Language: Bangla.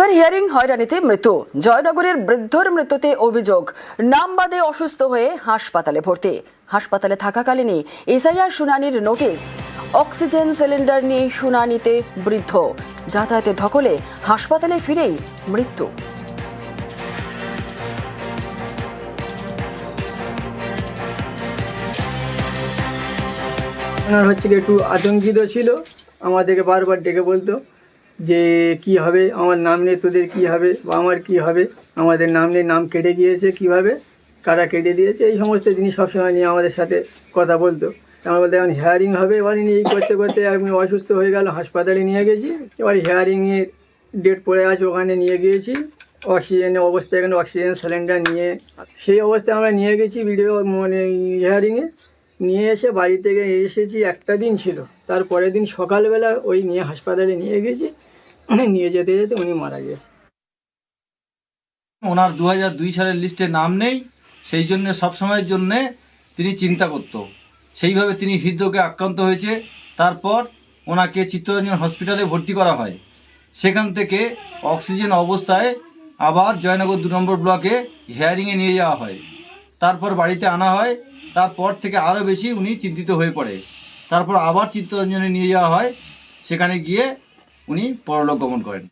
এবার হিয়ারিং হয়রানিতে মৃত্যু। জয়নগরের বৃদ্ধর মৃত্যুতে অভিযোগ, নাম বাদে অসুস্থ হয়ে হাসপাতালে ভর্তি। হাসপাতালে থাকাকালীনই এসআইআর শুনানির নোটিশ। অক্সিজেন সিলিন্ডার নিয়ে শুনানিতে বৃদ্ধ, যাতায়াতে ধকলে হাসপাতালে ফিরেই মৃত্যু। ওনার হচ্ছে কি একটু আতঙ্কিত ছিল, আমাদেরকে বারবার ডেকে বলতো যে কি হবে, আমার নাম নেই, তোদের কি হবে বা আমার কি হবে, আমাদের নাম নেই, নাম কেটে গিয়েছে, কিভাবে কারা কেটে দিয়েছে, এই সমস্ত জিনিস সবসময় নিয়ে আমাদের সাথে কথা বলতো। আমরা বলতে এখন হিয়ারিং হবে, এবার এই করতে করতে আমি অসুস্থ হয়ে গেল, হাসপাতালে নিয়ে গেছি। এবার হিয়ারিংয়ের ডেট পড়ে আছে, ওখানে নিয়ে গিয়েছি। অক্সিজেনের অবস্থা, এখানে অক্সিজেন সিলিন্ডার নিয়ে সেই অবস্থায় আমরা নিয়ে গেছি ভিডিও হিয়ারিংয়ে। নিয়ে এসে বাড়ি থেকে এসেছি, একটা দিন ছিল, তারপরের দিন সকালবেলা ওই নিয়ে হাসপাতালে নিয়ে গেছি। নিয়ে যেতে যেতে উনি মারা গেছে। ওনার 2002 সালের লিস্টে নাম নেই, সেই জন্য সবসময়ের জন্যে তিনি চিন্তা করত। সেইভাবে তিনি হৃদরোগে আক্রান্ত হয়েছে। তারপর ওনাকে চিত্তরঞ্জন হসপিটালে ভর্তি করা হয়। সেখান থেকে অক্সিজেন অবস্থায় আবার জয়নগর 2 নম্বর ব্লকে হিয়ারিংয়ে নিয়ে যাওয়া হয়। তারপর বাড়িতে আনা হয়। তারপর থেকে আরও বেশি উনি চিন্তিত হয়ে পড়ে। তারপর আবার চিত্তরঞ্জনে নিয়ে যাওয়া হয়, সেখানে গিয়ে উনি পরলোক গমন করেন।